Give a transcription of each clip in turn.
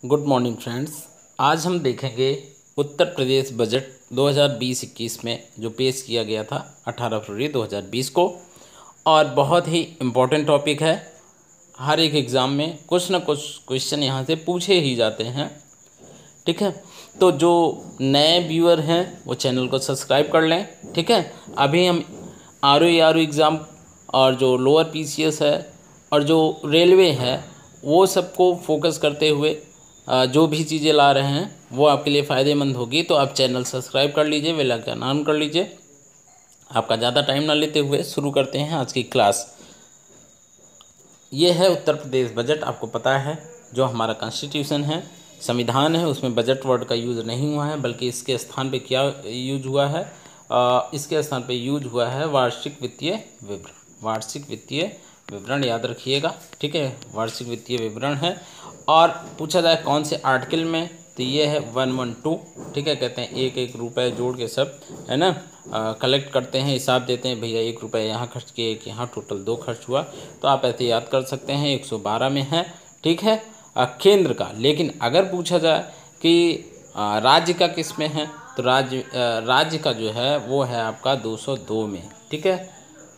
Good morning friends. आज हम देखेंगे उत्तर प्रदेश बजट 2020-21 में जो पेश किया गया था 18 फरवरी 2020 को। और बहुत ही इम्पोर्टेंट टॉपिक है। हर एक एग्ज़ाम में कुछ ना कुछ क्वेश्चन यहाँ से पूछे ही जाते हैं। ठीक है, तो जो नए व्यूअर हैं वो चैनल को सब्सक्राइब कर लें। ठीक है, अभी हम आर एग्ज़ाम और जो लोअर पीसीएस है और जो रेलवे है वो सबको फोकस करते हुए जो भी चीज़ें ला रहे हैं वो आपके लिए फ़ायदेमंद होगी। तो आप चैनल सब्सक्राइब कर लीजिए, बेल आइकन ऑन कर लीजिए। आपका ज़्यादा टाइम ना लेते हुए शुरू करते हैं आज की क्लास। ये है उत्तर प्रदेश बजट। आपको पता है जो हमारा कॉन्स्टिट्यूशन है, संविधान है, उसमें बजट वर्ड का यूज़ नहीं हुआ है, बल्कि इसके स्थान पे क्या यूज हुआ है? इसके स्थान पे यूज हुआ है वार्षिक वित्तीय विवरण। वार्षिक वित्तीय विवरण याद रखिएगा। ठीक है, वार्षिक वित्तीय विवरण है। और पूछा जाए कौन से आर्टिकल में, तो ये है 112। ठीक है, कहते हैं एक एक रुपये जोड़ के सब है ना कलेक्ट करते हैं, हिसाब देते हैं, भैया 1 रुपये यहाँ खर्च किए, एक यहाँ, टोटल 2 खर्च हुआ। तो आप ऐसे याद कर सकते हैं। 112 में है। ठीक है, केंद्र का। लेकिन अगर पूछा जाए कि राज्य का किस में है, तो राज्य का जो है वो है आपका 202 में। ठीक है,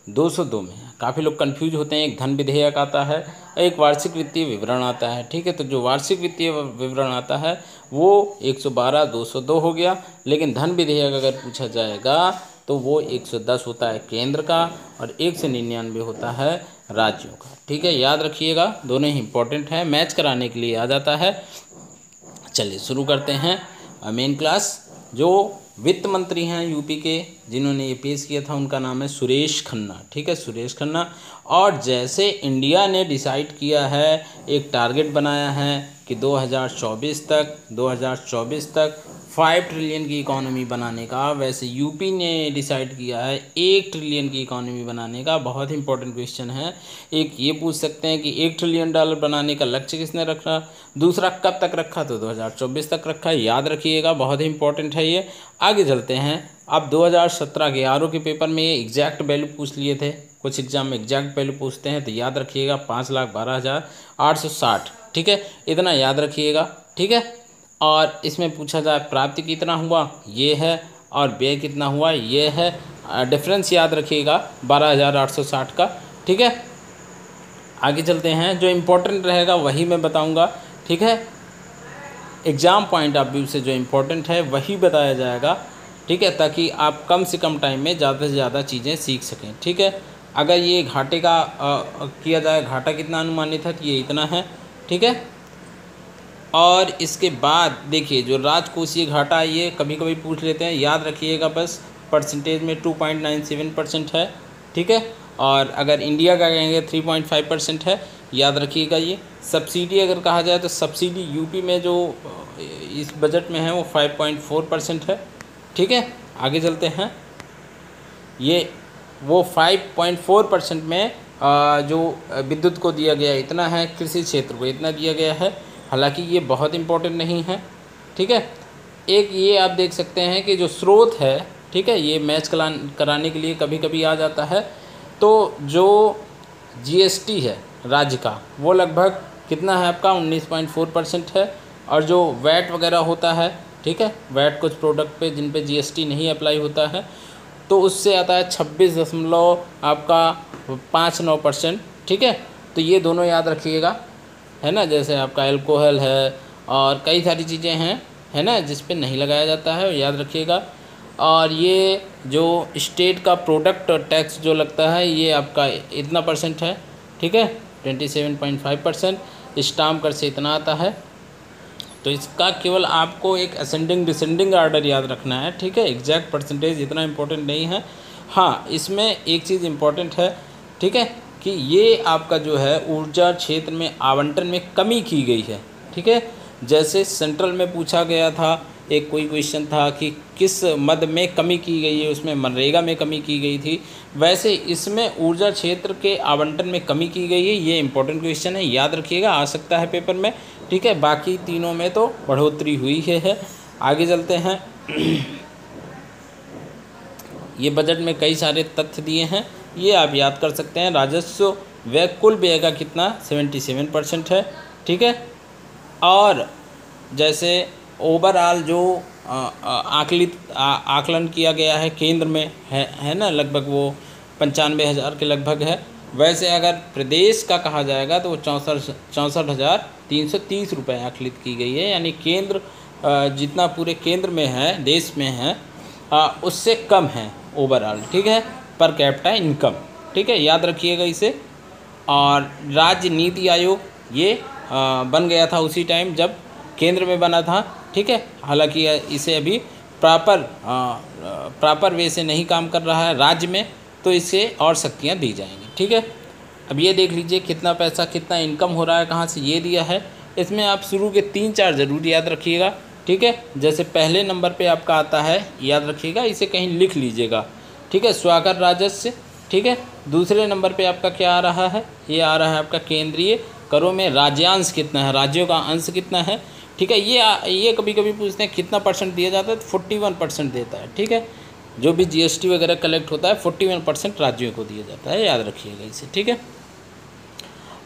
202 में है। काफ़ी लोग कंफ्यूज होते हैं। एक धन विधेयक आता है, एक वार्षिक वित्तीय विवरण आता है। ठीक है, तो जो वार्षिक वित्तीय विवरण आता है वो 112 202 हो गया। लेकिन धन विधेयक अगर पूछा जाएगा तो वो 110 होता है केंद्र का और 199 होता है राज्यों का। ठीक है, याद रखिएगा, दोनों ही इंपॉर्टेंट है, मैच कराने के लिए आ जाता है। चलिए शुरू करते हैं मेन क्लास। जो वित्त मंत्री हैं यूपी के, जिन्होंने ये पेश किया था, उनका नाम है सुरेश खन्ना। ठीक है, सुरेश खन्ना। और जैसे इंडिया ने डिसाइड किया है, एक टारगेट बनाया है कि 2024 तक 5 ट्रिलियन की इकॉनमी बनाने का, वैसे यूपी ने डिसाइड किया है 1 ट्रिलियन की इकॉनमी बनाने का। बहुत इंपॉर्टेंट क्वेश्चन है। एक ये पूछ सकते हैं कि $1 ट्रिलियन बनाने का लक्ष्य किसने रखा, दूसरा कब तक रखा, तो 2024 तक रखा। याद रखिएगा, बहुत ही इंपॉर्टेंट है ये। आगे चलते हैं। अब 2017 के आरओ के पेपर में ये एग्जैक्ट वैल्यू पूछ लिए थे। कुछ एग्जाम में एग्जैक्ट वैल्यू पूछते हैं, तो याद रखिएगा 5,12,860। ठीक है, इतना याद रखिएगा। ठीक है, और इसमें पूछा जाए प्राप्ति कितना हुआ, ये है, और व्यय कितना हुआ, ये है। डिफरेंस याद रखिएगा 12,860 का। ठीक है, आगे चलते हैं। जो इम्पोर्टेंट रहेगा वही मैं बताऊंगा। ठीक है, एग्ज़ाम पॉइंट ऑफ व्यू से जो इम्पोर्टेंट है वही बताया जाएगा। ठीक है, ताकि आप कम से कम टाइम में ज़्यादा से ज़्यादा चीज़ें सीख सकें। ठीक है, अगर ये घाटे का किया जाए, घाटा कितना अनुमानित है, तो ये इतना है। ठीक है, और इसके बाद देखिए जो राजकोषीय घाटा, ये कभी कभी पूछ लेते हैं, याद रखिएगा बस। परसेंटेज में 2.97% है। ठीक है, और अगर इंडिया का कहेंगे 3.5% है। याद रखिएगा ये। सब्सिडी अगर कहा जाए तो सब्सिडी यूपी में जो इस बजट में है वो 5.4% है। ठीक है, आगे चलते हैं। ये वो 5.4% में जो विद्युत को दिया गया इतना है, कृषि क्षेत्र को इतना दिया गया है। हालांकि ये बहुत इम्पोर्टेंट नहीं है। ठीक है, एक ये आप देख सकते हैं कि जो स्रोत है, ठीक है, ये मैच कराने के लिए कभी कभी आ जाता है। तो जो जीएसटी है राज्य का, वो लगभग कितना है आपका 19.4% है। और जो वैट वगैरह होता है, ठीक है, वैट कुछ प्रोडक्ट पे जिन पे जीएसटी नहीं अप्लाई होता है, तो उससे आता है 26.59%। ठीक है, तो ये दोनों याद रखिएगा, है ना। जैसे आपका अल्कोहल है और कई सारी चीज़ें हैं, है ना, जिस पे नहीं लगाया जाता है, याद रखिएगा। और ये जो स्टेट का प्रोडक्ट टैक्स जो लगता है, ये आपका इतना परसेंट है। ठीक है, 27.5%। स्टाम्प कर से इतना आता है। तो इसका केवल आपको एक असेंडिंग डिसेंडिंग आर्डर याद रखना है। ठीक है, एग्जैक्ट परसेंटेज इतना इम्पोर्टेंट नहीं है। हाँ, इसमें एक चीज़ इम्पोर्टेंट है। ठीक है, कि ये आपका जो है ऊर्जा क्षेत्र में आवंटन में कमी की गई है। ठीक है, जैसे सेंट्रल में पूछा गया था, एक कोई क्वेश्चन था कि किस मद में कमी की गई है, उसमें मनरेगा में कमी की गई थी, वैसे इसमें ऊर्जा क्षेत्र के आवंटन में कमी की गई है। ये इंपॉर्टेंट क्वेश्चन है, याद रखिएगा, आ सकता है पेपर में। ठीक है, बाकी तीनों में तो बढ़ोतरी हुई है। आगे चलते हैं। ये बजट में कई सारे तथ्य दिए हैं, ये आप याद कर सकते हैं। राजस्व व्यय कुल व्यय का कितना 77% है। ठीक है, और जैसे ओवरऑल जो आकलन किया गया है केंद्र में है ना, लगभग वो 95,000 के लगभग है। वैसे अगर प्रदेश का कहा जाएगा तो वो 64,330 रुपये आकलित की गई है। यानी केंद्र जितना पूरे केंद्र में है, देश में है, उससे कम है ओवरऑल, ठीक है, पर कैपिटा इनकम, ठीक है, याद रखिएगा इसे। और राज्य नीति आयोग ये बन गया था उसी टाइम जब केंद्र में बना था, ठीक है। हालांकि इसे अभी प्रॉपर वे से नहीं काम कर रहा है राज्य में, तो इसे और शक्तियाँ दी जाएंगी, ठीक है। अब ये देख लीजिए कितना पैसा, कितना इनकम हो रहा है, कहाँ से, ये दिया है। इसमें आप शुरू के 3-4 ज़रूर याद रखिएगा, ठीक है। जैसे पहले नंबर पे आपका आता है, याद रखिएगा, इसे कहीं लिख लीजिएगा, ठीक है, स्वाकर राजस्व, ठीक है। दूसरे नंबर पे आपका क्या आ रहा है, ये आ रहा है आपका केंद्रीय करों में राज्यांश कितना है, राज्यों का अंश कितना है, ठीक है। ये कभी कभी पूछते हैं कितना परसेंट दिया जाता है, तो 41% देता है, ठीक है। जो भी जीएसटी वगैरह कलेक्ट होता है 41% राज्यों को दिया जाता है, याद रखिएगा इसे, ठीक है।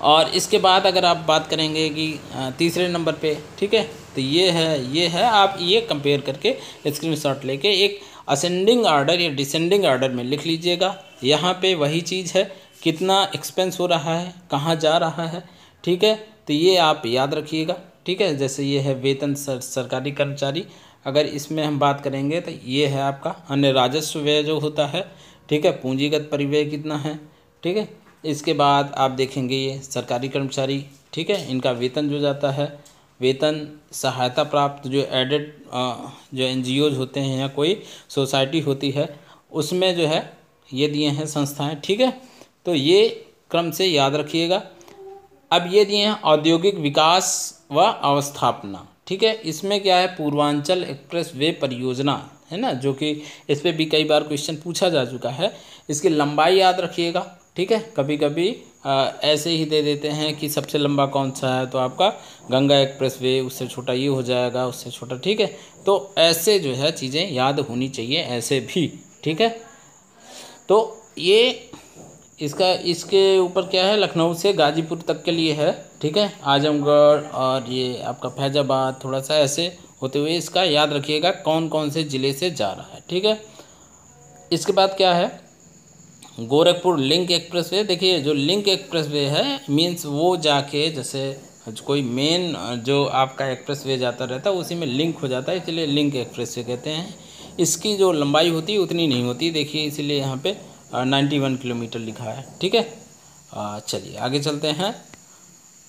और इसके बाद अगर आप बात करेंगे कि तीसरे नंबर पे, ठीक है, तो ये है, आप ये कंपेयर करके स्क्रीनशॉट लेके एक असेंडिंग ऑर्डर या डिसेंडिंग ऑर्डर में लिख लीजिएगा। यहाँ पे वही चीज़ है, कितना एक्सपेंस हो रहा है, कहाँ जा रहा है, ठीक है, तो ये आप याद रखिएगा, ठीक है। जैसे ये है वेतन सरकारी कर्मचारी, अगर इसमें हम बात करेंगे तो ये है आपका अन्य राजस्व व्यय जो होता है, ठीक है, पूंजीगत परिव्यय कितना है, ठीक है। इसके बाद आप देखेंगे ये सरकारी कर्मचारी, ठीक है, इनका वेतन जो जाता है, वेतन सहायता प्राप्त जो एडेड जो एनजीओज होते हैं या कोई सोसाइटी होती है, उसमें जो है ये दिए हैं संस्थाएं, ठीक है। तो ये क्रम से याद रखिएगा। अब ये दिए हैं औद्योगिक विकास व अवस्थापना, ठीक है। इसमें क्या है, पूर्वांचल एक्सप्रेस वे परियोजना है ना, जो कि इस पर भी कई बार क्वेश्चन पूछा जा चुका है। इसकी लंबाई याद रखिएगा, ठीक है। कभी कभी ऐसे ही दे देते हैं कि सबसे लंबा कौन सा है, तो आपका गंगा एक्सप्रेस वे, उससे छोटा ये हो जाएगा, उससे छोटा, ठीक है। तो ऐसे जो है चीज़ें याद होनी चाहिए, ऐसे भी, ठीक है। तो ये इसके ऊपर क्या है, लखनऊ से गाजीपुर तक के लिए है, ठीक है, आजमगढ़ और ये आपका फैजाबाद, थोड़ा सा ऐसे होते हुए इसका याद रखिएगा कौन कौन से ज़िले से जा रहा है, ठीक है। इसके बाद क्या है, गोरखपुर लिंक एक्सप्रेसवे। देखिए जो लिंक एक्सप्रेसवे है मीन्स वो जाके, जैसे कोई मेन जो आपका एक्सप्रेसवे जाता रहता है उसी में लिंक हो जाता है, इसलिए लिंक एक्सप्रेसवे कहते हैं। इसकी जो लंबाई होती है उतनी नहीं होती, देखिए इसीलिए यहाँ पे 91 किलोमीटर लिखा है, ठीक है। चलिए आगे चलते हैं।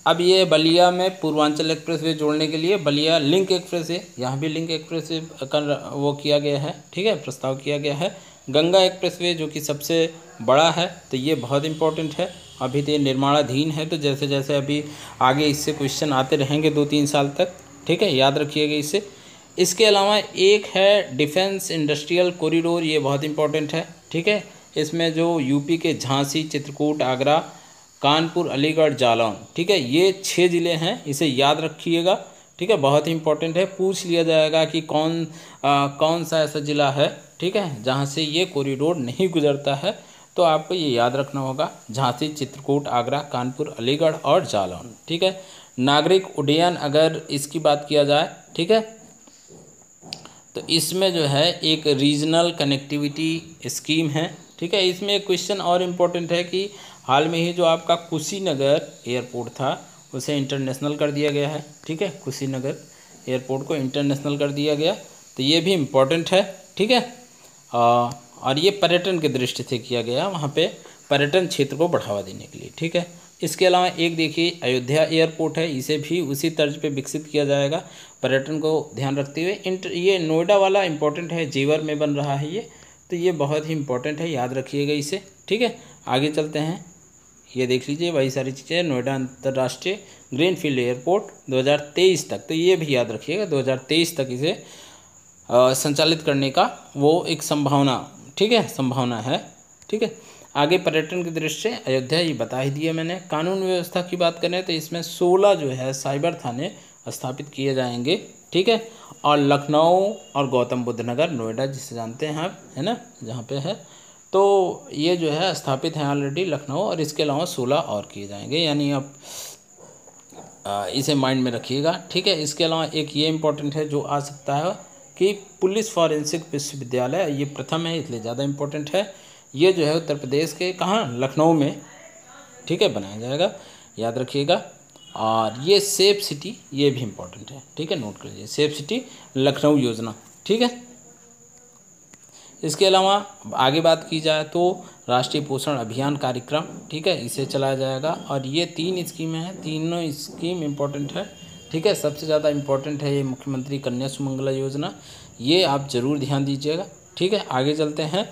अब ये बलिया में पूर्वांचल एक्सप्रेसवे जोड़ने के लिए बलिया लिंक एक्सप्रेसवे, यहाँ भी लिंक एक्सप्रेसवे का वो किया गया है, ठीक है, प्रस्ताव किया गया है। गंगा एक्सप्रेसवे जो कि सबसे बड़ा है, तो ये बहुत इंपॉर्टेंट है, अभी तो ये निर्माणाधीन है, तो जैसे जैसे अभी आगे इससे क्वेश्चन आते रहेंगे 2-3 साल तक, ठीक है, याद रखिएगा इसे। इसके अलावा एक है डिफेंस इंडस्ट्रियल कॉरिडोर, ये बहुत इंपॉर्टेंट है, ठीक है। इसमें जो यूपी के झांसी, चित्रकूट, आगरा, कानपुर, अलीगढ़, जालौन, ठीक है, ये 6 ज़िले हैं, इसे याद रखिएगा, ठीक है, बहुत ही इंपॉर्टेंट है। पूछ लिया जाएगा कि कौन सा ऐसा ज़िला है, ठीक है, जहाँ से ये कॉरिडोर नहीं गुजरता है, तो आपको ये याद रखना होगा, झांसी, चित्रकूट, आगरा, कानपुर, अलीगढ़ और जालौन, ठीक है। नागरिक उड्डयन अगर इसकी बात किया जाए, ठीक है, तो इसमें जो है एक रीजनल कनेक्टिविटी स्कीम है, ठीक है। इसमें एक क्वेश्चन और इम्पोर्टेंट है कि हाल में ही जो आपका कुशीनगर एयरपोर्ट था उसे इंटरनेशनल कर दिया गया है, ठीक है, कुशीनगर एयरपोर्ट को इंटरनेशनल कर दिया गया, तो ये भी इम्पोर्टेंट है, ठीक है। और ये पर्यटन की दृष्टि से किया गया, वहाँ पे पर्यटन क्षेत्र को बढ़ावा देने के लिए, ठीक है। इसके अलावा एक देखिए अयोध्या एयरपोर्ट है, इसे भी उसी तर्ज पे विकसित किया जाएगा पर्यटन को ध्यान रखते हुए। ये नोएडा वाला इम्पोर्टेंट है, जेवर में बन रहा है ये, तो ये बहुत ही इम्पोर्टेंट है, याद रखिएगा इसे, ठीक है। आगे चलते हैं, ये देख लीजिए वही सारी चीज़ें, नोएडा अंतर्राष्ट्रीय ग्रीनफील्ड एयरपोर्ट 2023 तक, तो ये भी याद रखिएगा 2023 तक इसे संचालित करने का वो एक संभावना, ठीक है, संभावना है, ठीक है। आगे पर्यटन की दृष्टि से अयोध्या ये बता ही दिया मैंने। कानून व्यवस्था की बात करें तो इसमें 16 जो है साइबर थाने स्थापित किए जाएंगे, ठीक है। और लखनऊ और गौतम बुद्ध नगर, नोएडा जिसे जानते हैं आप, है ना, जहाँ पे है, तो ये जो है स्थापित हैं ऑलरेडी लखनऊ, और इसके अलावा 16 और किए जाएंगे। यानी अब इसे माइंड में रखिएगा, ठीक है। इसके अलावा एक ये इम्पोर्टेंट है जो आ सकता है कि पुलिस फॉरेंसिक विश्वविद्यालय, ये प्रथम है इसलिए ज़्यादा इम्पोर्टेंट है। ये जो है उत्तर प्रदेश के कहाँ, लखनऊ में, ठीक है, बनाया जाएगा, याद रखिएगा। और ये सेफ सिटी, ये भी इम्पोर्टेंट है, ठीक है, नोट कर लीजिए, सेफ सिटी लखनऊ योजना, ठीक है। इसके अलावा आगे बात की जाए तो राष्ट्रीय पोषण अभियान कार्यक्रम, ठीक है, इसे चलाया जाएगा। और ये 3 स्कीमें हैं, तीनों स्कीम इम्पोर्टेंट है, ठीक है। सबसे ज़्यादा इम्पोर्टेंट है ये मुख्यमंत्री कन्या सुमंगला योजना, ये आप ज़रूर ध्यान दीजिएगा, ठीक है। आगे चलते हैं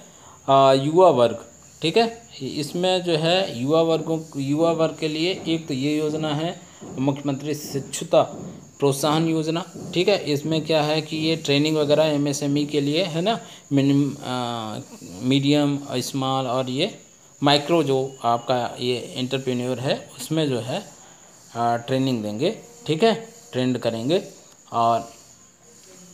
युवा वर्ग, ठीक है। इसमें जो है युवा वर्ग के लिए एक तो ये योजना है मुख्यमंत्री शिक्षुता प्रोत्साहन योजना, ठीक है। इसमें क्या है कि ये ट्रेनिंग वगैरह एमएसएमई के लिए है ना, मीडियम, स्मॉल और ये माइक्रो जो आपका ये एंटरप्रेन्योर है उसमें जो है ट्रेनिंग देंगे, ठीक है, ट्रेंड करेंगे। और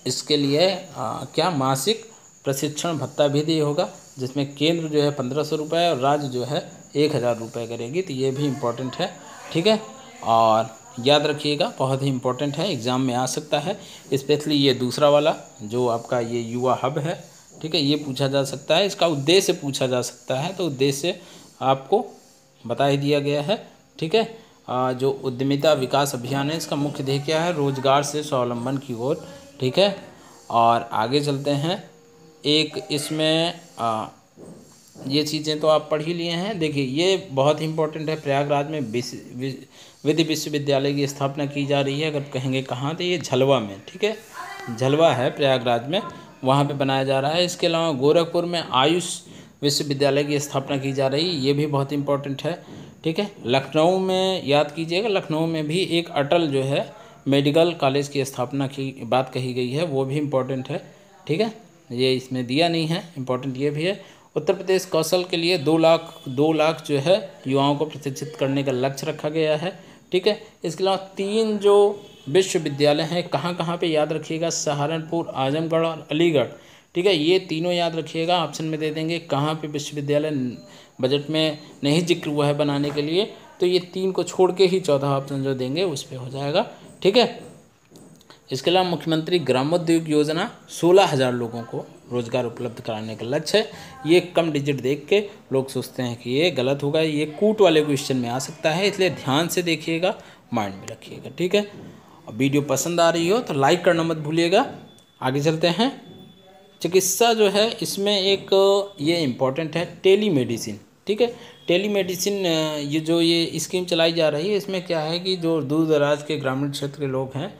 इसके लिए क्या मासिक प्रशिक्षण भत्ता भी दिया होगा, जिसमें केंद्र जो है 1500 रुपये और राज्य जो है 1000 रुपये करेगी, तो ये भी इम्पोर्टेंट है, ठीक है। और याद रखिएगा, बहुत ही इम्पोर्टेंट है, एग्ज़ाम में आ सकता है, स्पेशली ये दूसरा वाला जो आपका ये युवा हब है, ठीक है, ये पूछा जा सकता है, इसका उद्देश्य पूछा जा सकता है, तो उद्देश्य आपको बता ही दिया गया है, ठीक है। जो उद्यमिता विकास अभियान है, इसका मुख्य ध्येय क्या है, रोजगार से स्वावलंबन की ओर, ठीक है। और आगे चलते हैं, एक इसमें ये चीज़ें तो आप पढ़ ही लिए हैं। देखिए ये बहुत ही इंपॉर्टेंट है, प्रयागराज में विधि विश्वविद्यालय की स्थापना की जा रही है। अगर कहेंगे कहाँ, तो ये झलवा में, ठीक है, झलवा है प्रयागराज में, वहाँ पे बनाया जा रहा है। इसके अलावा गोरखपुर में आयुष विश्वविद्यालय की स्थापना की जा रही है, ये भी बहुत इंपॉर्टेंट है, ठीक है। लखनऊ में याद कीजिएगा, लखनऊ में भी एक अटल जो है मेडिकल कॉलेज की स्थापना की बात कही गई है, वो भी इम्पोर्टेंट है, ठीक है। ये इसमें दिया नहीं है, इम्पोर्टेंट ये भी है। उत्तर प्रदेश कौशल के लिए 2 लाख जो है युवाओं को प्रशिक्षित करने का लक्ष्य रखा गया है, ठीक है। इसके अलावा 3 जो विश्वविद्यालय हैं कहाँ कहाँ पे याद रखिएगा, सहारनपुर, आजमगढ़ और अलीगढ़, ठीक है, ये तीनों याद रखिएगा। ऑप्शन में दे देंगे कहाँ पे विश्वविद्यालय बजट में नहीं जिक्र हुआ है बनाने के लिए, तो ये 3 को छोड़ के ही 14 ऑप्शन जो देंगे उस पर हो जाएगा, ठीक है। इसके अलावा मुख्यमंत्री ग्रामोद्योग योजना 16,000 लोगों को रोजगार उपलब्ध कराने का लक्ष्य है। ये कम डिजिट देख के लोग सोचते हैं कि ये गलत होगा, ये कूट वाले क्वेश्चन में आ सकता है, इसलिए ध्यान से देखिएगा, माइंड में रखिएगा, ठीक है। और वीडियो पसंद आ रही हो तो लाइक करना मत भूलिएगा। आगे चलते हैं, चिकित्सा जो है इसमें एक ये इम्पोर्टेंट है, टेलीमेडिसिन, ठीक है। टेलीमेडिसिन ये स्कीम चलाई जा रही है, इसमें क्या है कि जो दूर दराज के ग्रामीण क्षेत्र के लोग हैं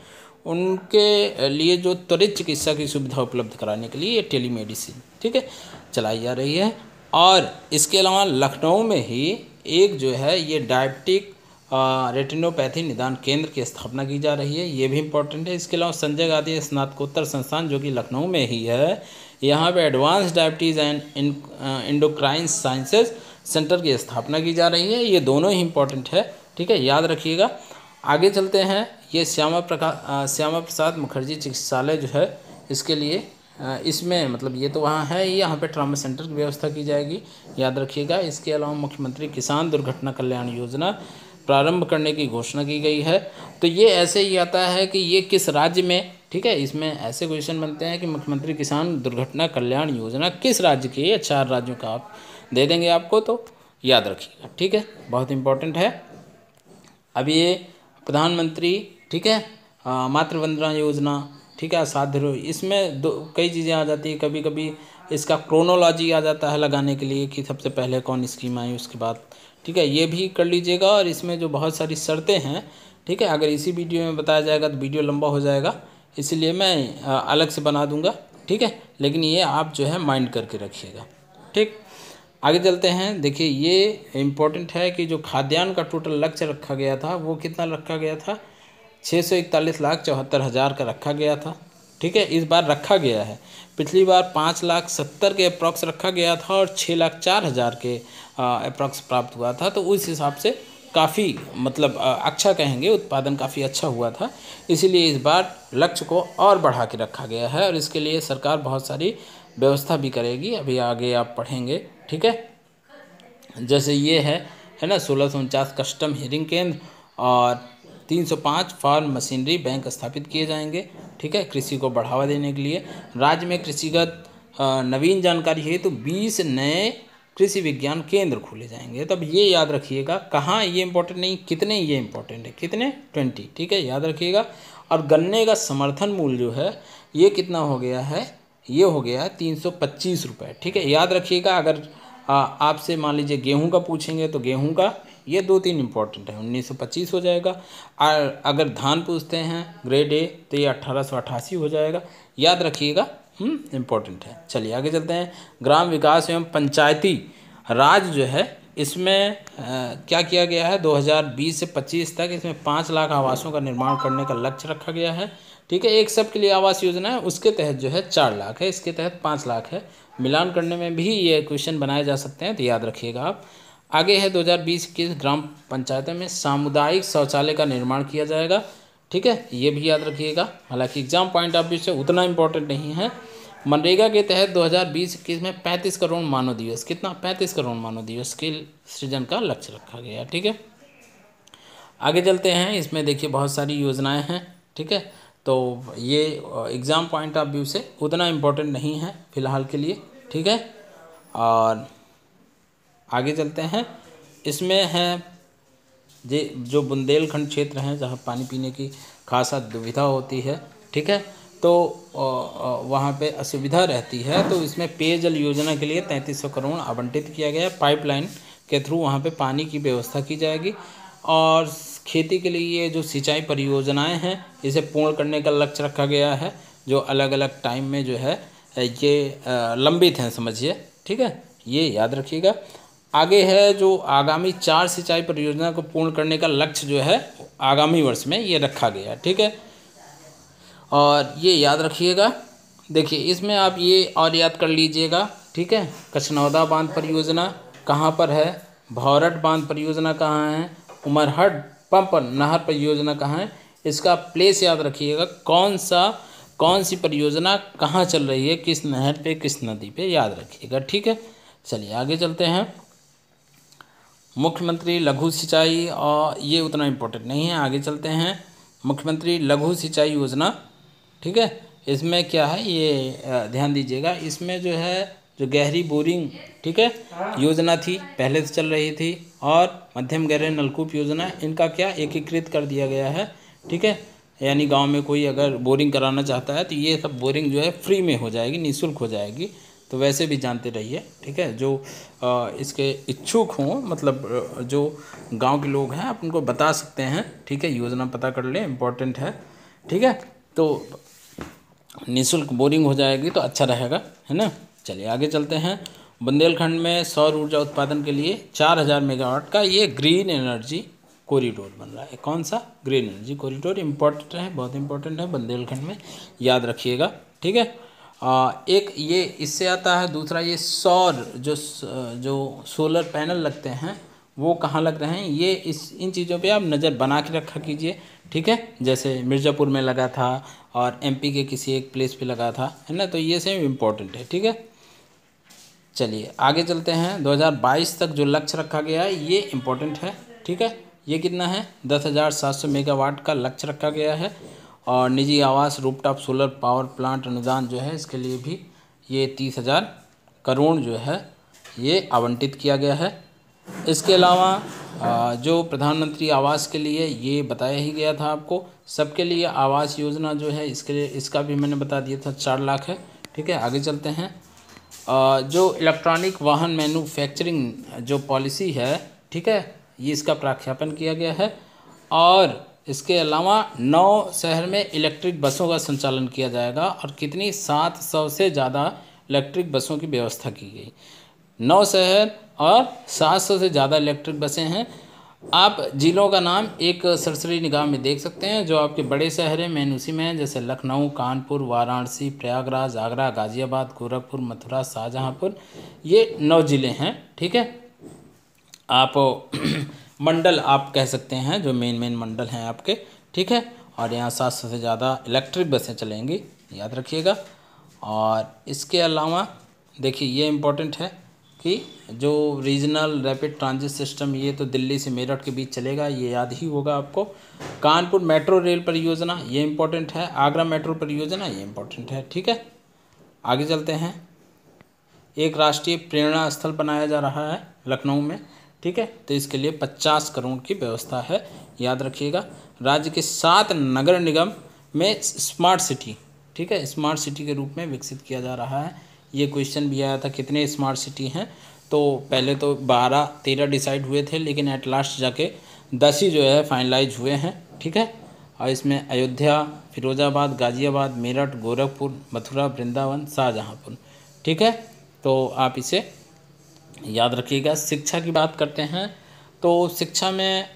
उनके लिए जो त्वरित चिकित्सा की सुविधा उपलब्ध कराने के लिए ये टेलीमेडिसिन, ठीक है, चलाई जा रही है। और इसके अलावा लखनऊ में ही एक जो है ये डायबिटिक रेटिनोपैथी निदान केंद्र की स्थापना की जा रही है, ये भी इम्पोर्टेंट है। इसके अलावा संजय गांधी स्नातकोत्तर संस्थान जो कि लखनऊ में ही है, यहाँ पे advance diabetes and endocrine sciences centre की स्थापना की जा रही है, ये दोनों ही इम्पोर्टेंट है, ठीक है, याद रखिएगा। आगे चलते हैं, ये श्यामा प्रसाद मुखर्जी चिकित्सालय जो है इसके लिए इसमें मतलब ये तो वहाँ है, यहाँ पे ट्रामा सेंटर की व्यवस्था की जाएगी, याद रखिएगा। इसके अलावा मुख्यमंत्री किसान दुर्घटना कल्याण योजना प्रारंभ करने की घोषणा की गई है। तो ये ऐसे ही आता है कि ये किस राज्य में, ठीक है, इसमें ऐसे क्वेश्चन बनते हैं कि मुख्यमंत्री किसान दुर्घटना कल्याण योजना किस राज्य की है, 4 राज्यों का आप दे देंगे आपको, तो याद रखिएगा, ठीक है, बहुत इंपॉर्टेंट है। अब ये प्रधानमंत्री, ठीक है, मातृ वंदना योजना, ठीक है, साध्य, इसमें कई चीज़ें आ जाती है, कभी कभी इसका क्रोनोलॉजी आ जाता है लगाने के लिए कि सबसे पहले कौन स्कीम आई उसके बाद, ठीक है, ये भी कर लीजिएगा। और इसमें जो बहुत सारी शर्तें हैं, ठीक है, अगर इसी वीडियो में बताया जाएगा तो वीडियो लंबा हो जाएगा, इसलिए मैं अलग से बना दूंगा, ठीक है, लेकिन ये आप जो है माइंड करके रखिएगा, ठीक। आगे चलते हैं, देखिए ये इम्पोर्टेंट है कि जो खाद्यान्न का टोटल लक्ष्य रखा गया था वो कितना रखा गया था, 641,74,000 का रखा गया था, ठीक है, इस बार रखा गया है। पिछली बार 5,70,000 के अप्रॉक्स रखा गया था और 6,04,000 के अप्रॉक्स प्राप्त हुआ था, तो उस हिसाब से काफ़ी मतलब अच्छा कहेंगे, उत्पादन काफ़ी अच्छा हुआ था, इसीलिए इस बार लक्ष्य को और बढ़ा के रखा गया है। और इसके लिए सरकार बहुत सारी व्यवस्था भी करेगी, अभी आगे आप पढ़ेंगे, ठीक है। जैसे ये है ना 1649 कस्टम हियरिंग केंद्र, और 305 फार्म मशीनरी बैंक स्थापित किए जाएंगे, ठीक है, कृषि को बढ़ावा देने के लिए। राज्य में कृषिगत नवीन जानकारी है तो 20 नए कृषि विज्ञान केंद्र खोले जाएंगे। तब ये याद रखिएगा, कहाँ ये इंपॉर्टेंट नहीं, कितने ये इंपॉर्टेंट है, कितने 20, ठीक है, याद रखिएगा। और गन्ने का समर्थन मूल्य जो है ये कितना हो गया है, ये हो गया है 325 रुपये, ठीक है, याद रखिएगा। अगर आपसे मान लीजिए गेहूं का पूछेंगे तो गेहूं का ये 2-3 इंपॉर्टेंट है, 1925 हो जाएगा। और अगर धान पूछते हैं ग्रेड ए तो ये 1888 हो जाएगा, याद रखिएगा, इम्पोर्टेंट है। चलिए आगे चलते हैं। ग्राम विकास एवं पंचायती राज जो है इसमें क्या किया गया है, 2020 से 25 तक इसमें 5 लाख आवासों का निर्माण करने का लक्ष्य रखा गया है, ठीक है। एक सबके लिए आवास योजना है, उसके तहत जो है 4 लाख है, इसके तहत 5 लाख है। मिलान करने में भी ये क्वेश्चन बनाए जा सकते हैं, तो याद रखिएगा आप। आगे है 2020-21 ग्राम पंचायतों में सामुदायिक शौचालय का निर्माण किया जाएगा, ठीक है, ये भी याद रखिएगा। हालांकि एग्जाम पॉइंट ऑफ व्यू से उतना इंपॉर्टेंट नहीं है। मनरेगा के तहत 2020-21 में 35 करोड़ मानव दिवस, कितना, 35 करोड़ मानव दिवस के सृजन का लक्ष्य रखा गया, ठीक है। आगे चलते हैं, इसमें देखिए बहुत सारी योजनाएं हैं, ठीक है, तो ये एग्ज़ाम पॉइंट ऑफ व्यू से उतना इम्पोर्टेंट नहीं है फ़िलहाल के लिए, ठीक है। और आगे चलते हैं, इसमें है जो बुंदेलखंड क्षेत्र हैं जहाँ पानी पीने की खासा दुविधा होती है, ठीक है, तो वहाँ पे असुविधा रहती है, तो इसमें पेयजल योजना के लिए 3300 करोड़ आवंटित किया गया है। पाइपलाइन के थ्रू वहाँ पे पानी की व्यवस्था की जाएगी। और खेती के लिए ये जो सिंचाई परियोजनाएं हैं इसे पूर्ण करने का लक्ष्य रखा गया है, जो अलग अलग टाइम में जो है ये लंबित हैं, समझिए, ठीक है, ये याद रखिएगा। आगे है जो आगामी 4 सिंचाई परियोजना को पूर्ण करने का लक्ष्य जो है आगामी वर्ष में ये रखा गया है, ठीक है, और ये याद रखिएगा। देखिए इसमें आप ये और याद कर लीजिएगा, ठीक है। कचनौदा बांध परियोजना कहाँ पर है, भौरट बांध परियोजना कहाँ है, उमरहट पंप नहर परियोजना कहाँ है, इसका प्लेस याद रखिएगा, कौन सी परियोजना कहाँ चल रही है, किस नहर पे, किस नदी पे, याद रखिएगा, ठीक है। चलिए आगे चलते हैं। मुख्यमंत्री लघु सिंचाई, और ये उतना इम्पोर्टेंट नहीं है, आगे चलते हैं। मुख्यमंत्री लघु सिंचाई योजना, ठीक है, इसमें क्या है ये ध्यान दीजिएगा, इसमें जो है जो गहरी बोरिंग, ठीक है, योजना थी पहले से चल रही थी, और मध्यम गहरे नलकूप योजना, इनका क्या एकीकृत कर दिया गया है, ठीक है। यानी गांव में कोई अगर बोरिंग कराना चाहता है तो ये सब बोरिंग जो है फ्री में हो जाएगी, निःशुल्क हो जाएगी, तो वैसे भी जानते रहिए, ठीक है। जो इसके इच्छुक हों, मतलब जो गांव के लोग हैं, आप उनको बता सकते हैं, ठीक है, योजना पता कर लें, इम्पोर्टेंट है, ठीक है। तो निःशुल्क बोरिंग हो जाएगी तो अच्छा रहेगा, है ना। चलिए आगे चलते हैं। बुंदेलखंड में सौर ऊर्जा उत्पादन के लिए 4000 मेगावाट का ये ग्रीन एनर्जी कॉरिडोर बन रहा है। कौन सा, ग्रीन एनर्जी कॉरिडोर, इम्पोर्टेंट है, बहुत इंपॉर्टेंट है बुंदेलखंड में, याद रखिएगा, ठीक है। एक ये इससे आता है, दूसरा ये सौर जो सोलर पैनल लगते हैं वो कहाँ लग रहे हैं, ये इन चीज़ों पे आप नज़र बना के रखा कीजिए, ठीक है। जैसे मिर्ज़ापुर में लगा था और एमपी के किसी एक प्लेस पे लगा था, है ना, तो ये सेम इम्पोर्टेंट है, ठीक है। चलिए आगे चलते हैं। 2022 तक जो लक्ष्य रखा गया है ये इम्पोर्टेंट है, ठीक है। ये कितना है, 10,700 मेगावाट का लक्ष्य रखा गया है। और निजी आवास रूफटॉप सोलर पावर प्लांट अनुदान जो है इसके लिए भी ये 30,000 करोड़ जो है ये आवंटित किया गया है। इसके अलावा जो प्रधानमंत्री आवास के लिए ये बताया ही गया था आपको, सबके लिए आवास योजना जो है इसके लिए, इसका भी मैंने बता दिया था, 4 लाख है, ठीक है। आगे चलते हैं। जो इलेक्ट्रॉनिक वाहन मैन्युफैक्चरिंग जो पॉलिसी है, ठीक है, ये इसका प्राख्यापन किया गया है। और इसके अलावा 9 शहर में इलेक्ट्रिक बसों का संचालन किया जाएगा, और कितनी, 700 से ज़्यादा इलेक्ट्रिक बसों की व्यवस्था की गई। 9 शहर और 700 से ज़्यादा इलेक्ट्रिक बसें हैं। आप जिलों का नाम एक सरसरी निगाह में देख सकते हैं, जो आपके बड़े शहर हैं मेन उसी में हैं, जैसे लखनऊ, कानपुर, वाराणसी, प्रयागराज, आगरा, गाज़ियाबाद, गोरखपुर, मथुरा, शाहजहाँपुर, ये 9 ज़िले हैं, ठीक है। आप मंडल आप कह सकते हैं, जो मेन मंडल हैं आपके, ठीक है। और यहाँ 700 से ज़्यादा इलेक्ट्रिक बसें चलेंगी, याद रखिएगा। और इसके अलावा देखिए ये इम्पोर्टेंट है कि जो रीजनल रैपिड ट्रांजिट सिस्टम, ये तो दिल्ली से मेरठ के बीच चलेगा, ये याद ही होगा आपको। कानपुर मेट्रो रेल परियोजना, ये इम्पोर्टेंट है। आगरा मेट्रो परियोजना, ये इम्पोर्टेंट है, ठीक है। आगे चलते हैं। एक राष्ट्रीय प्रेरणा स्थल बनाया जा रहा है लखनऊ में, ठीक है, तो इसके लिए 50 करोड़ की व्यवस्था है, याद रखिएगा। राज्य के 7 नगर निगम में स्मार्ट सिटी, ठीक है, स्मार्ट सिटी के रूप में विकसित किया जा रहा है। ये क्वेश्चन भी आया था कितने स्मार्ट सिटी हैं, तो पहले तो 12-13 डिसाइड हुए थे, लेकिन एट लास्ट जाके 10 ही जो है फाइनलाइज हुए हैं, ठीक है। और इसमें अयोध्या, फिरोजाबाद, गाजियाबाद, मेरठ, गोरखपुर, मथुरा, वृंदावन, शाहजहाँपुर, ठीक है, तो आप इसे याद रखिएगा। शिक्षा की बात करते हैं तो शिक्षा में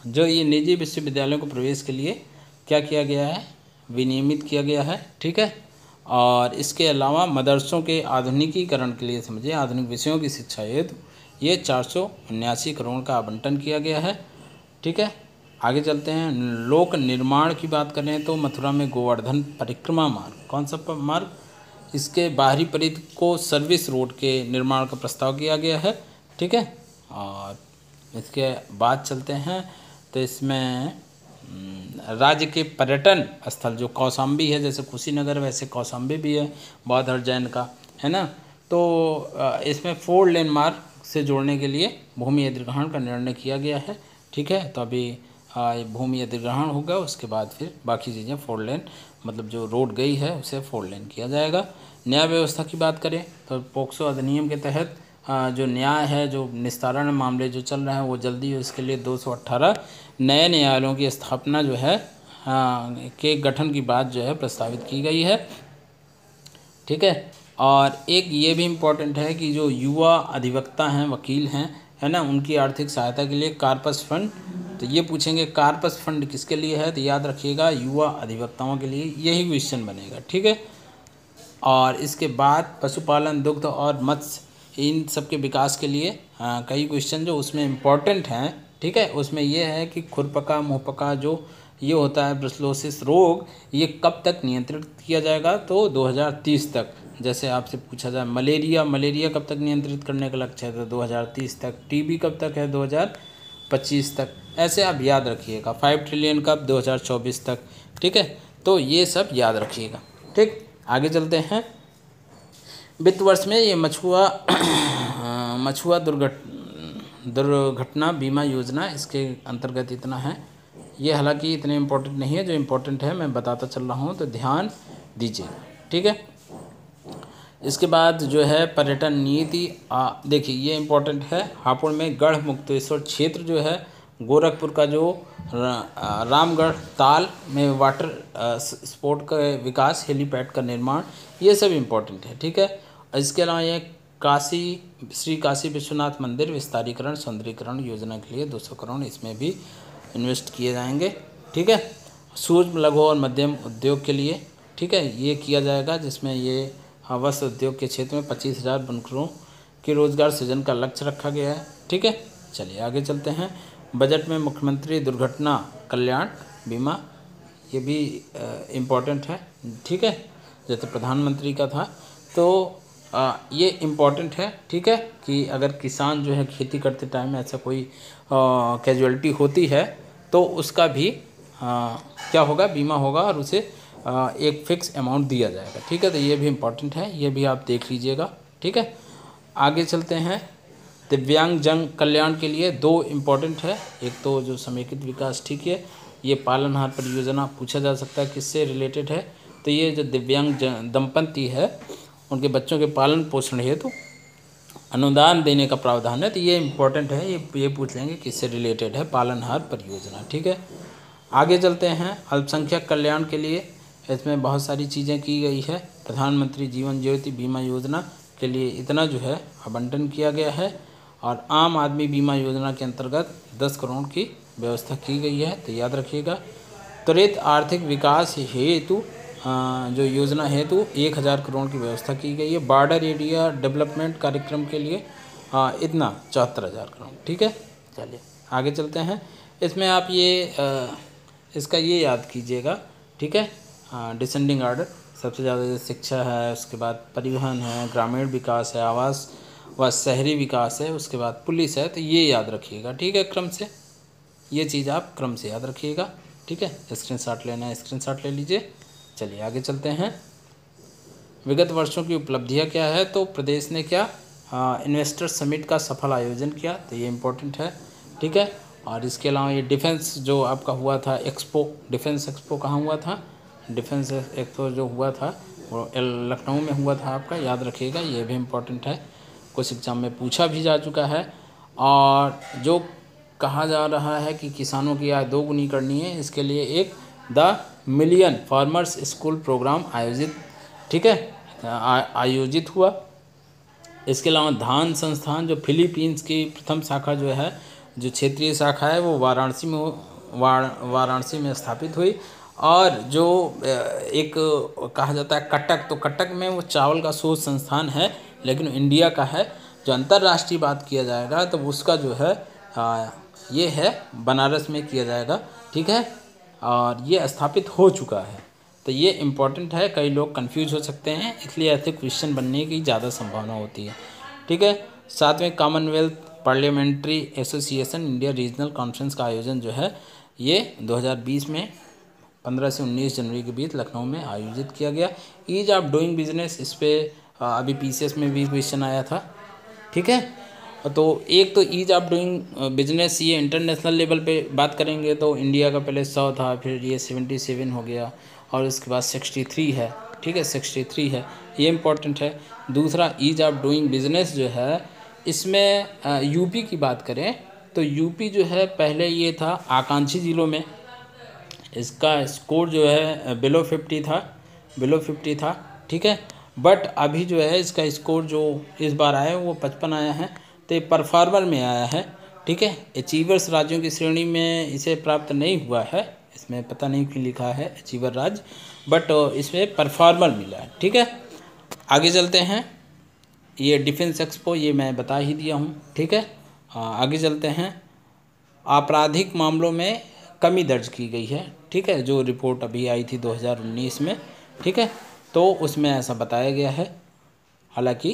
जो ये निजी विश्वविद्यालयों को प्रवेश के लिए क्या किया गया है, विनियमित किया गया है, ठीक है। और इसके अलावा मदरसों के आधुनिकीकरण के लिए, समझिए आधुनिक विषयों की शिक्षा हेतु ये 479 करोड़ का आवंटन किया गया है, ठीक है। आगे चलते हैं। लोक निर्माण की बात करें तो मथुरा में गोवर्धन परिक्रमा मार्ग, कौन सा मार्ग, इसके बाहरी परिधि को सर्विस रोड के निर्माण का प्रस्ताव किया गया है, ठीक है। और इसके बाद चलते हैं तो इसमें राज्य के पर्यटन स्थल जो कौशाम्बी है, जैसे कुशीनगर वैसे कौशाम्बी भी है बौद्ध और जैन का, है ना, तो इसमें 4 लेन मार्ग से जोड़ने के लिए भूमि अधिग्रहण का निर्णय किया गया है, ठीक है। तो अभी भूमि अधिग्रहण होगा, उसके बाद फिर बाकी चीज़ें 4 लेन, मतलब जो रोड गई है उसे 4 लेन किया जाएगा। न्याय व्यवस्था की बात करें तो पोक्सो अधिनियम के तहत जो न्याय है, जो निस्तारण मामले जो चल रहे हैं वो जल्दी हो, इसके लिए 218 नए न्यायालयों की स्थापना जो है के गठन की बात जो है प्रस्तावित की गई है, ठीक है। और एक ये भी इम्पोर्टेंट है कि जो युवा अधिवक्ता हैं, वकील हैं, है ना, उनकी आर्थिक सहायता के लिए कार्पस फंड, तो ये पूछेंगे कार्पस फंड किसके लिए है, तो याद रखिएगा युवा अधिवक्ताओं के लिए, यही क्वेश्चन बनेगा, ठीक है। और इसके बाद पशुपालन, दुग्ध और मत्स्य, इन सब के विकास के लिए कई क्वेश्चन जो उसमें इम्पोर्टेंट हैं, ठीक है। उसमें ये है कि खुरपका मुहपका जो ये होता है ब्रुसेलोसिस रोग, ये कब तक नियंत्रित किया जाएगा, तो 2030 तक। जैसे आपसे पूछा जाए मलेरिया कब तक नियंत्रित करने का लक्ष्य है, तो 2030 तक। टीबी कब तक है, 2025 तक। ऐसे आप याद रखिएगा। 5 ट्रिलियन कब, 2024 तक, ठीक है। तो ये सब याद रखिएगा, ठीक। आगे चलते हैं। वित्त वर्ष में ये मछुआ दुर्घटना बीमा योजना, इसके अंतर्गत इतना है। ये हालांकि इतने इम्पोर्टेंट नहीं है, जो इम्पोर्टेंट है मैं बताता चल रहा हूँ, तो ध्यान दीजिए, ठीक है। इसके बाद जो है पर्यटन नीति, देखिए ये इम्पोर्टेंट है। हापुड़ में गढ़ मुक्तेश्वर क्षेत्र जो है, गोरखपुर का जो रामगढ़ ताल में वाटर स्पोर्ट का विकास, हेलीपैड का निर्माण, ये सब इम्पोर्टेंट है, ठीक है। इसके अलावा ये श्री काशी विश्वनाथ मंदिर विस्तारीकरण सौंदर्यीकरण योजना के लिए 200 करोड़ इसमें भी इन्वेस्ट किए जाएंगे, ठीक है। सूक्ष्म लघु और मध्यम उद्योग के लिए, ठीक है, ये किया जाएगा, जिसमें ये वस्त्र उद्योग के क्षेत्र में 25,000 बुनकरों के रोजगार सृजन का लक्ष्य रखा गया है, ठीक है। चलिए आगे चलते हैं। बजट में मुख्यमंत्री दुर्घटना कल्याण बीमा, ये भी इम्पोर्टेंट है, ठीक है, जैसे प्रधानमंत्री का था, तो ये इम्पोर्टेंट है, ठीक है, कि अगर किसान जो है खेती करते टाइम ऐसा कोई कैजुअलिटी होती है तो उसका भी क्या होगा, बीमा होगा, और उसे एक फिक्स अमाउंट दिया जाएगा, ठीक है। तो ये भी इम्पोर्टेंट है, ये भी आप देख लीजिएगा, ठीक है। आगे चलते हैं। दिव्यांगजन कल्याण के लिए 2 इम्पोर्टेंट है। एक तो जो समेकित विकास, ठीक है, ये पालनहार परियोजना पूछा जा सकता है किससे रिलेटेड है, तो ये जो दिव्यांग दंपति है उनके बच्चों के पालन पोषण हेतु अनुदान देने का प्रावधान है, तो ये इम्पोर्टेंट है, ये पूछ लेंगे किससे रिलेटेड है, पालनहार परियोजना, ठीक है। आगे चलते हैं। अल्पसंख्यक कल्याण के लिए इसमें बहुत सारी चीज़ें की गई है। प्रधानमंत्री जीवन ज्योति बीमा योजना के लिए इतना जो है आवंटन किया गया है, और आम आदमी बीमा योजना के अंतर्गत 10 करोड़ की व्यवस्था की गई है, तो याद रखिएगा। त्वरित आर्थिक विकास हेतु जो योजना हेतु 1000 करोड़ की व्यवस्था की गई है। बॉर्डर एरिया डेवलपमेंट कार्यक्रम के लिए इतना 74,000 करोड़, ठीक है। चलिए आगे चलते हैं। इसमें आप ये इसका ये याद कीजिएगा, ठीक है। डिसेंडिंग ऑर्डर सबसे ज़्यादा शिक्षा है, उसके बाद परिवहन है, ग्रामीण विकास है, आवास वह शहरी विकास है, उसके बाद पुलिस है। तो ये याद रखिएगा, ठीक है, क्रम से। ये चीज़ आप क्रम से याद रखिएगा, ठीक है। स्क्रीनशॉट लेना है, स्क्रीनशॉट ले लीजिए। चलिए आगे चलते हैं। विगत वर्षों की उपलब्धियां क्या है, तो प्रदेश ने क्या इन्वेस्टर समिट का सफल आयोजन किया, तो ये इम्पोर्टेंट है, ठीक है। और इसके अलावा ये डिफेंस जो आपका हुआ था एक्सपो, डिफेंस एक्सपो कहाँ हुआ था, डिफेंस एक्सपो जो हुआ था वो लखनऊ में हुआ था आपका, याद रखिएगा, ये भी इम्पोर्टेंट है, कुछ एग्जाम में पूछा भी जा चुका है। और जो कहा जा रहा है कि किसानों की आय दोगुनी करनी है, इसके लिए एक the million farmers school program आयोजित, ठीक है, आयोजित हुआ। इसके अलावा धान संस्थान जो फिलीपींस की प्रथम शाखा जो है, जो क्षेत्रीय शाखा है, वो वाराणसी में स्थापित हुई। और जो एक कहा जाता है कटक, तो कटक में वो चावल का शोध संस्थान है, लेकिन इंडिया का है। जो अंतर्राष्ट्रीय बात किया जाएगा तो उसका जो है ये है बनारस में किया जाएगा, ठीक है। और ये स्थापित हो चुका है, तो ये इम्पॉर्टेंट है। कई लोग कंफ्यूज हो सकते हैं, इसलिए ऐसे क्वेश्चन बनने की ज़्यादा संभावना होती है, ठीक है। साथ में Commonwealth parliamentary association India regional conference का आयोजन जो है ये 2020 में 15 से 19 जनवरी के बीच लखनऊ में आयोजित किया गया। ईज ऑफ डूइंग बिजनेस, इस पर अभी पीसीएस में भी क्वेश्चन आया था, ठीक है। तो एक तो ईज ऑफ डूइंग बिजनेस, ये इंटरनेशनल लेवल पे बात करेंगे तो इंडिया का पहले 100 था, फिर ये 77 हो गया, और उसके बाद 63 है, ठीक है, 63 है, ये इम्पोर्टेंट है। दूसरा ईज ऑफ डूइंग बिजनेस जो है, इसमें यूपी की बात करें तो यूपी जो है पहले ये था आकांक्षी ज़िलों में, इसका स्कोर जो है बिलो 50 था, ठीक है। बट अभी जो है इसका स्कोर जो इस बार आया है वो 55 आया है, तो ये परफॉर्मर में आया है, ठीक है। अचीवर्स राज्यों की श्रेणी में इसे प्राप्त नहीं हुआ है, इसमें पता नहीं क्यों लिखा है अचीवर राज्य, बट इसमें परफॉर्मर मिला है, ठीक है। आगे चलते हैं। ये डिफेंस एक्सपो ये मैं बता ही दिया हूँ, ठीक है। आगे चलते हैं। आपराधिक मामलों में कमी दर्ज की गई है, ठीक है, जो रिपोर्ट अभी आई थी 2019 में, ठीक है, तो उसमें ऐसा बताया गया है। हालांकि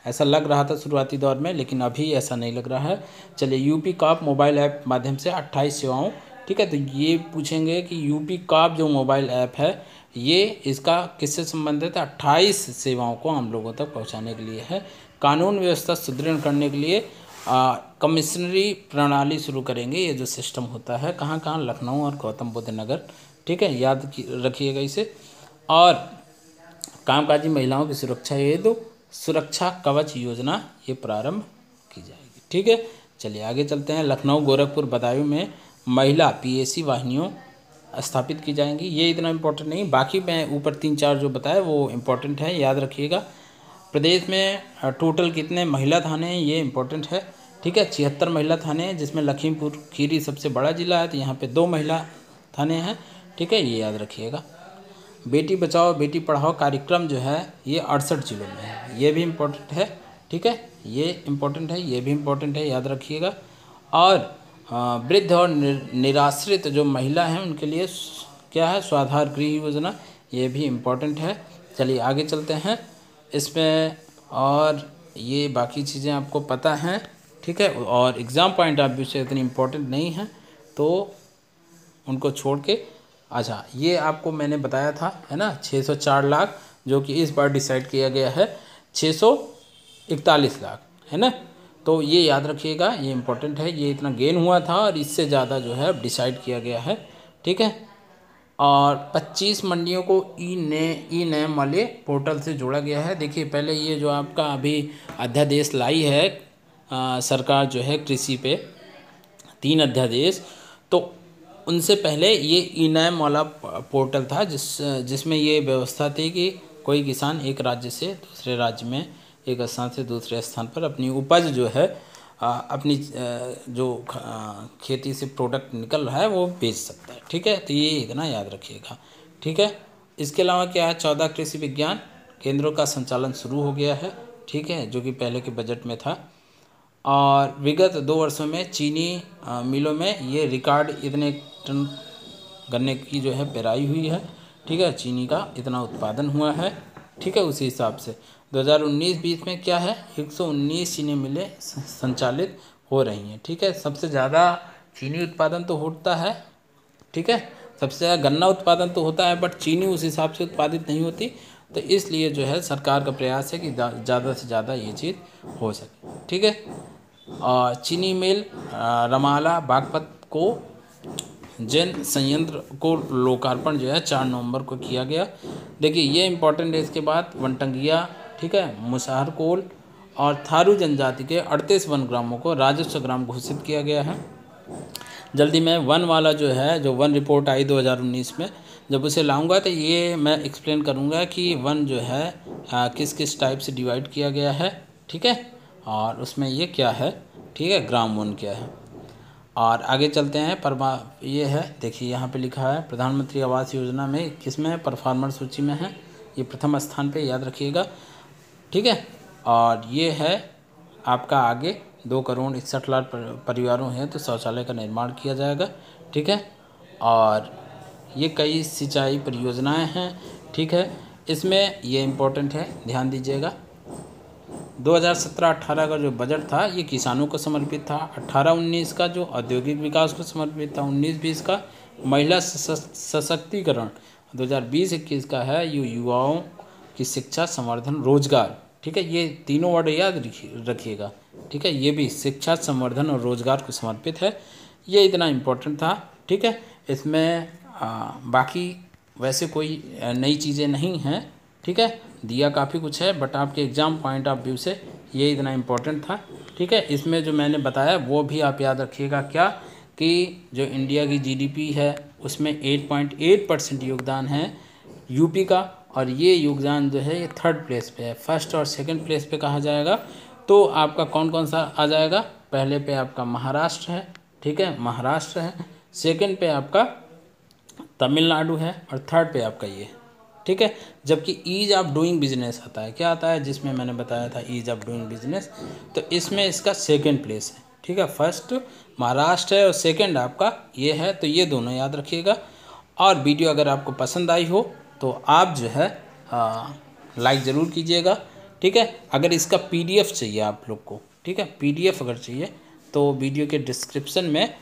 ऐसा लग रहा था शुरुआती दौर में, लेकिन अभी ऐसा नहीं लग रहा है। चलिए, यूपी कॉप मोबाइल ऐप माध्यम से 28 सेवाओं, ठीक है। तो ये पूछेंगे कि यूपी कॉप जो मोबाइल ऐप है ये इसका किससे संबंधित है, 28 सेवाओं को हम लोगों तक पहुंचाने के लिए है। कानून व्यवस्था सुदृढ़ करने के लिए कमिश्नरी प्रणाली शुरू करेंगे। ये जो सिस्टम होता है कहाँ कहाँ, लखनऊ और गौतम बुद्ध नगर, ठीक है, याद रखिएगा इसे। और कामकाजी महिलाओं की सुरक्षा हेतु सुरक्षा कवच योजना ये प्रारंभ की जाएगी, ठीक है। चलिए आगे चलते हैं। लखनऊ, गोरखपुर, बदायूं में महिला पीएसी वाहिनियों स्थापित की जाएंगी। ये इतना इम्पोर्टेंट नहीं, बाकी मैं ऊपर 3-4 जो बताया वो इम्पोर्टेंट है, याद रखिएगा। प्रदेश में टोटल कितने महिला थाने हैं, ये इम्पोर्टेंट है, ठीक है। 76 महिला थाने हैं, जिसमें लखीमपुर खीरी सबसे बड़ा जिला है, तो यहाँ पे 2 महिला थाने हैं, ठीक है, ये याद रखिएगा। बेटी बचाओ बेटी पढ़ाओ कार्यक्रम जो है ये 68 जिलों में है, ये भी इम्पोर्टेंट है, ठीक है, ये इम्पोर्टेंट है, ये भी इम्पोर्टेंट है, याद रखिएगा। और वृद्ध और निराश्रित जो महिला हैं उनके लिए क्या है, स्वाधार गृह योजना, ये भी इम्पोर्टेंट है। चलिए आगे चलते हैं इसमें, और ये बाकी चीज़ें आपको पता हैं, ठीक है, और एग्ज़ाम पॉइंट ऑफ व्यू से इतनी इम्पोर्टेंट नहीं है, तो उनको छोड़ के, अच्छा ये आपको मैंने बताया था, है ना, 604 लाख, जो कि इस बार डिसाइड किया गया है 641 लाख, है ना। तो ये याद रखिएगा, ये इम्पोर्टेंट है, ये इतना गेन हुआ था और इससे ज़्यादा जो है अब डिसाइड किया गया है, ठीक है। और 25 मंडियों को ई नैम वाले पोर्टल से जोड़ा गया है। देखिए पहले ये जो आपका अभी अध्यादेश लाई है सरकार जो है कृषि पे, 3 अध्यादेश, तो उनसे पहले ये ई नैम वाला पोर्टल था जिसमें ये व्यवस्था थी कि कोई किसान एक राज्य से दूसरे राज्य में, एक स्थान से दूसरे स्थान पर अपनी उपज जो है अपनी जो खेती से प्रोडक्ट निकल रहा है वो बेच सकता है, ठीक है। तो ये इतना याद रखिएगा, ठीक है। इसके अलावा क्या है, 14 कृषि विज्ञान केंद्रों का संचालन शुरू हो गया है, ठीक है, जो कि पहले के बजट में था। और विगत 2 वर्षों में चीनी मिलों में ये रिकॉर्ड इतने टन गन्ने की जो है पेराई हुई है, ठीक है, चीनी का इतना उत्पादन हुआ है। ठीक है। उसी हिसाब से 2019-20 में क्या है, 119 चीनी मिलें संचालित हो रही हैं। ठीक है। सबसे ज़्यादा चीनी उत्पादन तो होता है, ठीक है, सबसे ज़्यादा गन्ना उत्पादन तो होता है, बट चीनी उस हिसाब से उत्पादित नहीं होती। तो इसलिए जो है सरकार का प्रयास है कि ज़्यादा से ज़्यादा ये चीज़ हो सके। ठीक है। और चीनी मिल रमाला बागपत को जैन संयंत्र को लोकार्पण जो है 4 नवंबर को किया गया। देखिए ये इंपॉर्टेंट है। इसके बाद वनटंगिया, ठीक है, मुसहरकोल और थारू जनजाति के 38 वन ग्रामों को राजस्व ग्राम घोषित किया गया है। जल्दी मैं वन वाला जो है, जो वन रिपोर्ट आई 2019 में, जब उसे लाऊंगा तो ये मैं एक्सप्लेन करूंगा कि वन जो है किस किस टाइप से डिवाइड किया गया है। ठीक है। और उसमें ये क्या है, ठीक है, ग्राम वन क्या है। और आगे चलते हैं। ये है, देखिए यहाँ पे लिखा है प्रधानमंत्री आवास योजना में किसमें है, परफॉर्मर सूची में है, ये प्रथम स्थान पे, याद रखिएगा। ठीक है। और ये है आपका आगे 2,61,00,000 परिवारों हैं तो शौचालय का निर्माण किया जाएगा। ठीक है। और ये कई सिंचाई परियोजनाएं हैं। ठीक है। इसमें ये इम्पोर्टेंट है, ध्यान दीजिएगा। 2017-18 का जो बजट था ये किसानों को समर्पित था। 18-19 का जो औद्योगिक विकास को समर्पित था। 19-20 का महिला सशक्तिकरण। 2020-21 का है युवाओं की शिक्षा, संवर्धन, रोजगार। ठीक है। ये तीनों वर्ड याद रखिएगा। ठीक है। ये भी शिक्षा, संवर्धन और रोजगार को समर्पित है। ये इतना इम्पोर्टेंट था। ठीक है। इसमें बाकी वैसे कोई नई चीज़ें नहीं हैं। ठीक है। दिया काफ़ी कुछ है, बट आपके एग्ज़ाम पॉइंट ऑफ व्यू से ये इतना इम्पोर्टेंट था। ठीक है। इसमें जो मैंने बताया वो भी आप याद रखिएगा, क्या कि जो इंडिया की जीडीपी है उसमें 8.8% योगदान है यूपी का, और ये योगदान जो है ये 3rd प्लेस पे है। फर्स्ट और सेकंड प्लेस पे कहा जाएगा तो आपका कौन कौन सा आ जाएगा, पहले पे आपका महाराष्ट्र है। ठीक है, महाराष्ट्र है। सेकंड पे आपका तमिलनाडु है और 3rd पे आपका ये। ठीक है। जबकि ईज ऑफ डूइंग बिजनेस आता है, क्या आता है, जिसमें मैंने बताया था ईज ऑफ डूइंग बिजनेस, तो इसमें इसका 2nd प्लेस है। ठीक है। फर्स्ट महाराष्ट्र है और सेकंड आपका ये है, तो ये दोनों याद रखिएगा। और वीडियो अगर आपको पसंद आई हो तो आप जो है लाइक ज़रूर कीजिएगा। ठीक है। अगर इसका PDF चाहिए आप लोग को, ठीक है, PDF अगर चाहिए तो वीडियो के डिस्क्रिप्शन में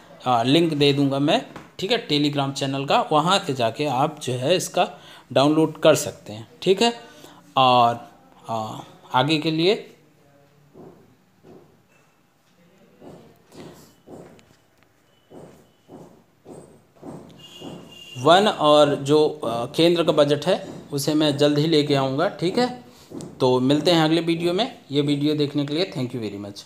लिंक दे दूंगा मैं। ठीक है, टेलीग्राम चैनल का, वहाँ से जाके आप जो है इसका डाउनलोड कर सकते हैं। ठीक है। और आगे के लिए वन और जो केंद्र का बजट है उसे मैं जल्द ही लेके आऊँगा। ठीक है। तो मिलते हैं अगले वीडियो में। ये वीडियो देखने के लिए थैंक यू वेरी मच।